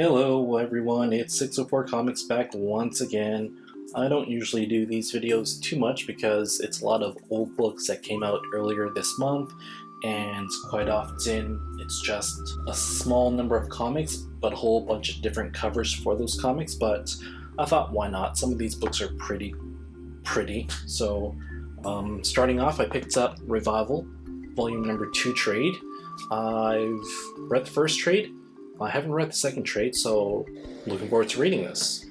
Hello everyone, it's 604 Comics back once again. I don't usually do these videos too much because it's a lot of old books that came out earlier this month, and quite often it's just a small number of comics but a whole bunch of different covers for those comics. But I thought, why not? Some of these books are pretty. So starting off, I picked up Revival volume number 2 trade. I've read the first trade. I haven't read the second trade, so looking forward to reading this.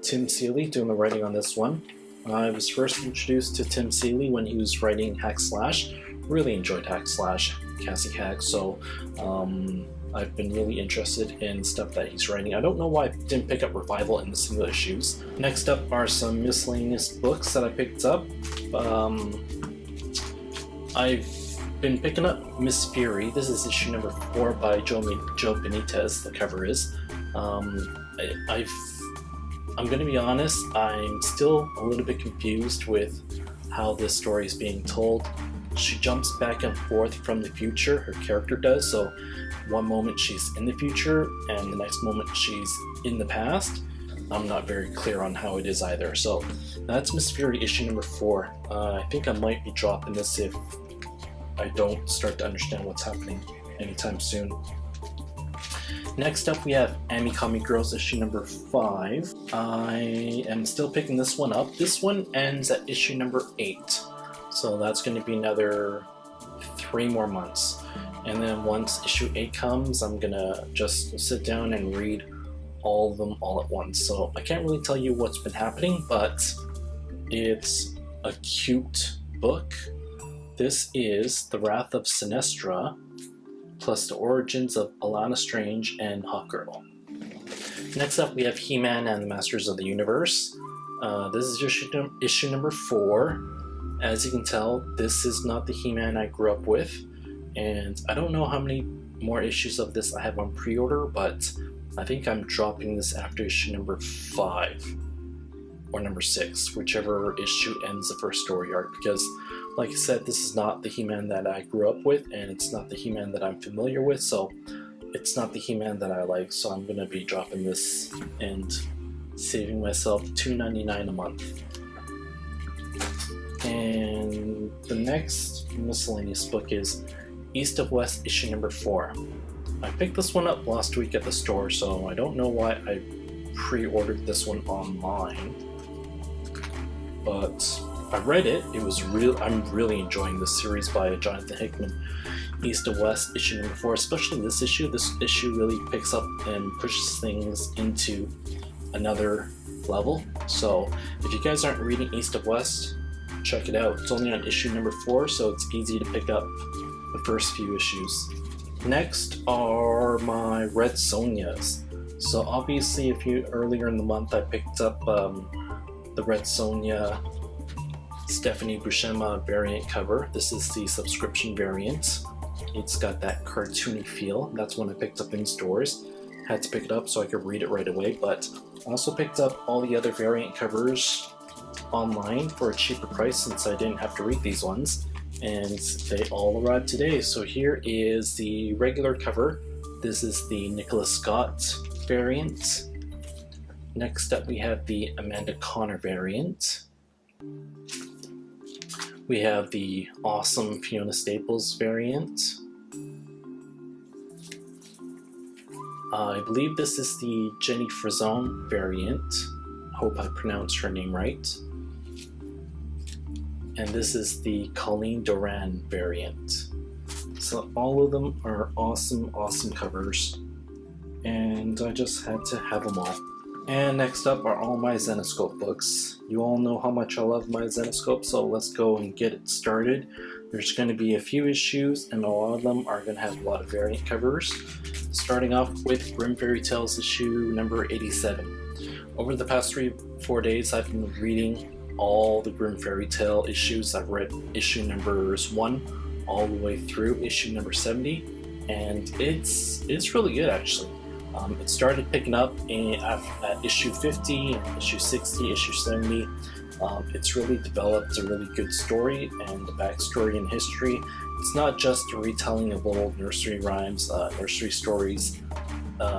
Tim Seeley doing the writing on this one. I was first introduced to Tim Seeley when he was writing Hack Slash. Really enjoyed Hack Slash, Cassie Hack, so I've been really interested in stuff that he's writing. I don't know why I didn't pick up Revival in the single issues. Next up are some miscellaneous books that I picked up. I've been picking up Miss Fury. This is issue number 4 by Joe Benitez, the cover is. I'm gonna be honest, I'm still a little bit confused with how this story is being told. She jumps back and forth from the future, her character does, so one moment she's in the future and the next moment she's in the past. I'm not very clear on how it is either. So that's Miss Fury issue number 4. I think I might be dropping this if I don't start to understand what's happening anytime soon. Next up we have AME-COMI Girls issue number 5. I am still picking this one up. This one ends at issue number 8. So that's going to be another 3 more months. And then once issue 8 comes, I'm going to just sit down and read all of them all at once. So I can't really tell you what's been happening, but it's a cute book. This is The Wrath of Sinestra, plus the origins of Alana Strange and Hawkgirl. Next up, we have He-Man and the Masters of the Universe. This is issue number 4. As you can tell, this is not the He-Man I grew up with, and I don't know how many more issues of this I have on pre-order, but I think I'm dropping this after issue number 5 or number 6, whichever issue ends the first story arc, because like I said, this is not the He-Man that I grew up with, and it's not the He-Man that I'm familiar with, so it's not the He-Man that I like, so I'm going to be dropping this and saving myself $2.99 a month. And the next miscellaneous book is East of West issue number 4. I picked this one up last week at the store, so I don't know why I pre-ordered this one online, but I read it. It was I'm really enjoying this series by Jonathan Hickman. East of West issue number 4, especially this issue. This issue really picks up and pushes things into another level. So if you guys aren't reading East of West, check it out. It's only on issue number 4, so it's easy to pick up the first few issues. Next are my Red Sonjas. So obviously, earlier in the month I picked up the Red Sonja Stephanie Buscema variant cover. This is the subscription variant. It's got that cartoony feel. That's one I picked up in stores. Had to pick it up so I could read it right away, but I also picked up all the other variant covers online for a cheaper price since I didn't have to read these ones, and they all arrived today. So here is the regular cover. This is the Nicholas Scott variant. Next up we have the Amanda Connor variant. We have the awesome Fiona Staples variant. I believe this is the Jenny Frison variant. Hope I pronounced her name right. And this is the Colleen Doran variant. So all of them are awesome covers, and I just had to have them all. And next up are all my Zenescope books. You all know how much I love my Zenescope, so let's go and get it started. There's going to be a few issues, and a lot of them are going to have a lot of variant covers. Starting off with Grimm Fairy Tales issue number 87. Over the past 3-4 days, I've been reading all the Grimm Fairy Tale issues. I've read issue numbers 1 all the way through issue number 70, and it's really good actually. It started picking up at issue 50, issue 60, issue 70. It's really developed a really good story and the backstory and history. It's not just a retelling of old nursery rhymes, nursery stories.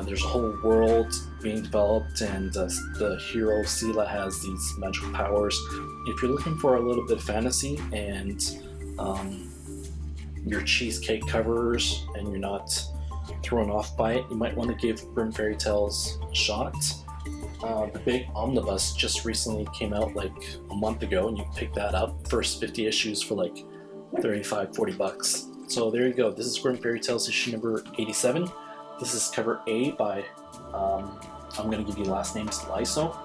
there's a whole world being developed, and the hero Sela has these magical powers. If you're looking for a little bit of fantasy and your cheesecake covers and you're not thrown off by it, you might want to give Grim Fairy Tales a shot. The big omnibus just recently came out like a month ago, and you can pick that up. First 50 issues for like $35-40. So there you go. This is Grim Fairy Tales issue number 87. This is cover A by, I'm going to give you last names, Lyso.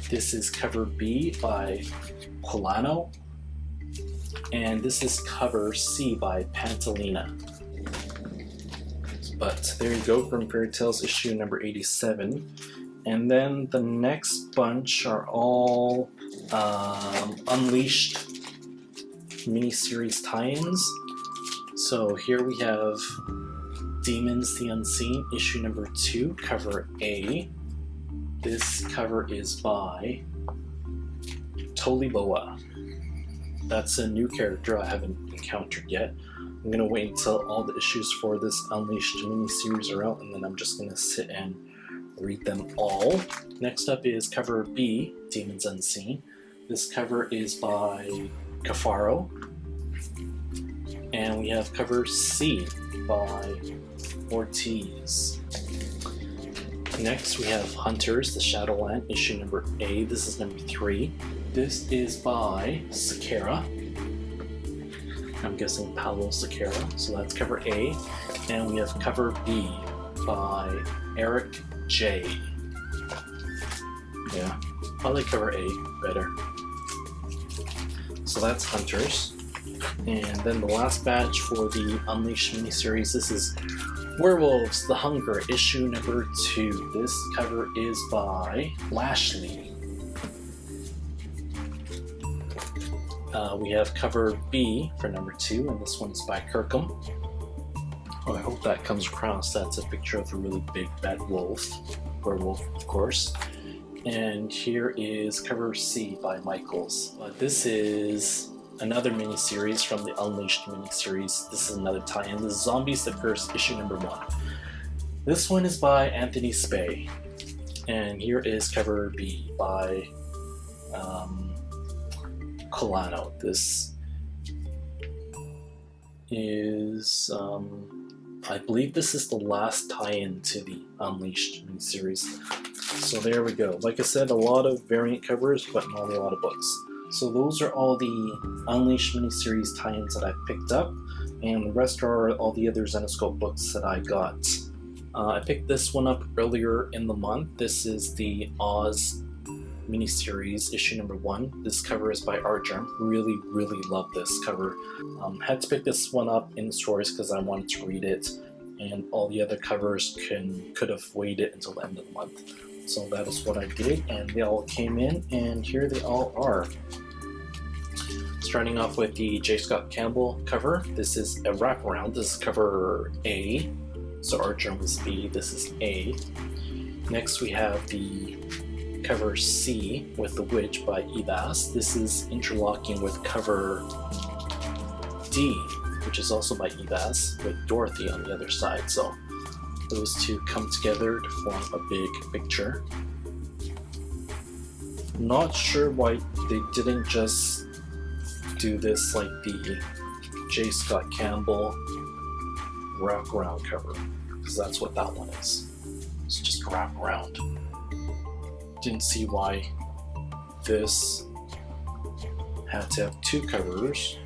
This is cover B by Polano. And this is cover C by Pantalina. But there you go, Grim Fairy Tales issue number 87. And then the next bunch are all Unleashed miniseries tie-ins. So here we have Demons the Unseen, issue number 2, cover A. This cover is by Toliboa. That's a new character I haven't encountered yet. I'm going to wait until all the issues for this Unleashed miniseries are out, and then I'm just going to sit and read them all. Next up is cover B, Demons Unseen. This cover is by Cafaro. And we have cover C by Ortiz. Next we have Hunters, the Shadowland, issue number A. This is number 3. This is by Sequeira. I'm guessing Paulo Sequeira. So that's cover A. And we have cover B by Eric J. Yeah, I like cover A better. So that's Hunters. And then the last batch for the Unleashed miniseries, this is Werewolves, The Hunger, issue number 2. This cover is by Lashley. We have cover B for number 2, and this one's by Kirkham. Oh, I hope that comes across. That's a picture of a really big bad wolf. Werewolf, of course. And here is cover C by Michaels. This is another miniseries from the Unleashed miniseries. This is another tie-in. This is Zombies the Curse, issue number 1. This one is by Anthony Spey. And here is cover B by Colano. This is, I believe this is the last tie-in to the Unleashed miniseries. So there we go. Like I said, a lot of variant covers, but not a lot of books. So those are all the Unleashed miniseries tie-ins that I've picked up, and the rest are all the other Zenescope books that I got. I picked this one up earlier in the month. This is the Oz miniseries, issue number 1. This cover is by Artgerm. Really, really love this cover. Had to pick this one up in the stores because I wanted to read it, and all the other covers could have waited until the end of the month. So that is what I did, and they all came in, and here they all are. Starting off with the J. Scott Campbell cover. This is a wraparound. This is cover A. So Artgerm is B. This is A. Next we have the cover C with The Witch by Ebas. This is interlocking with cover D, which is also by Ebas, with Dorothy on the other side. So those two come together to form a big picture. Not sure why they didn't just do this like the J. Scott Campbell wraparound cover, because that's what that one is. It's just a wraparound. Didn't see why this had to have 2 covers,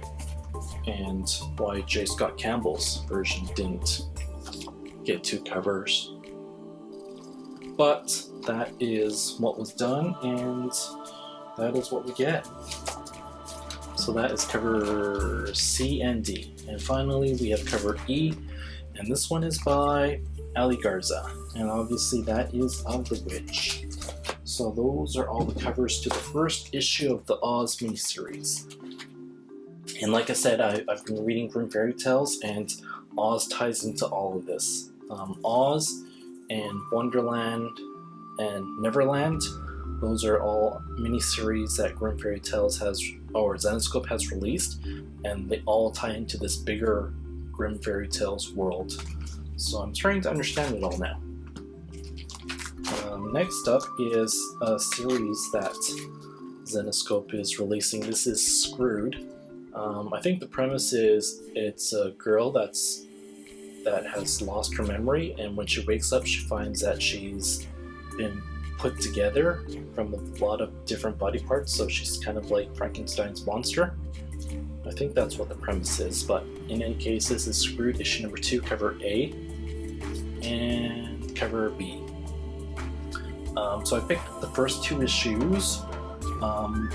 and why J. Scott Campbell's version didn't get 2 covers. But that is what was done, and that is what we get. So that is cover C and D. And finally we have cover E, and this one is by Ali Garza, and obviously that is of The Witch. So those are all the covers to the first issue of the Oz miniseries. And like I said, I've been reading Grim Fairy Tales, and Oz ties into all of this. Oz and Wonderland and Neverland, those are all miniseries that Grim Fairy Tales has, or Zenescope has released, and they all tie into this bigger Grim Fairy Tales world. So I'm trying to understand it all now. Next up is a series that Zenescope is releasing. This is Screwed. I think the premise is it's a girl that has lost her memory, and when she wakes up, she finds that she's been put together from a lot of different body parts, so she's kind of like Frankenstein's monster. I think that's what the premise is, but in any case, this is Screwed, issue number 2, cover A and cover B. So I picked up the first 2 issues,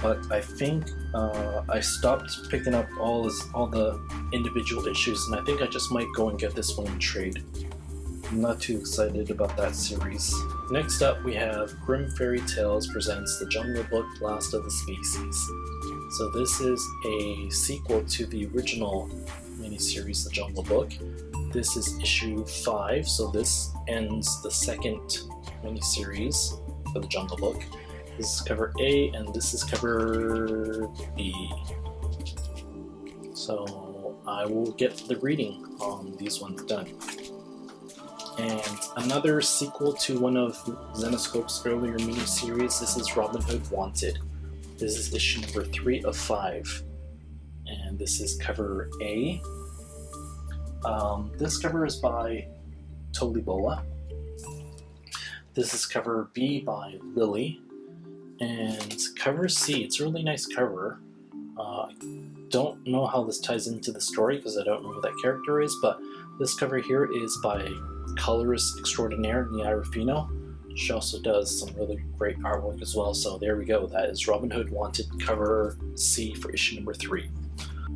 but I think I stopped picking up all the individual issues, and I think I just might go and get this one in trade. I'm not too excited about that series. Next up, we have Grim Fairy Tales presents The Jungle Book: Last of the Species. So this is a sequel to the original miniseries, The Jungle Book. This is issue 5, so this ends the second miniseries for The Jungle Book. This is cover A, and this is cover B. So I will get the reading on these ones done. And another sequel to one of Zenescope's earlier miniseries, this is Robin Hood Wanted. This is issue number 3 of 5. And this is cover A. This cover is by Tolibola. This is cover B by Lily. And cover C, it's a really nice cover. I don't know how this ties into the story because I don't know who that character is, but this cover here is by colorist extraordinaire Nia Rufino. She also does some really great artwork as well, so there we go. That is Robin Hood Wanted, cover C for issue number 3.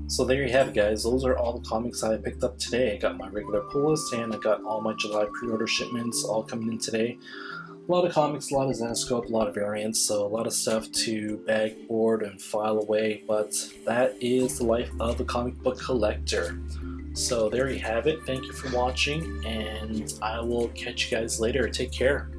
So there you have it, guys. Those are all the comics I picked up today. I got my regular pull list, and I got all my July pre-order shipments all coming in today. A lot of comics, a lot of Zenescope, a lot of variants, so a lot of stuff to bag, board, and file away, but that is the life of a comic book collector. So there you have it. Thank you for watching, and I will catch you guys later. Take care.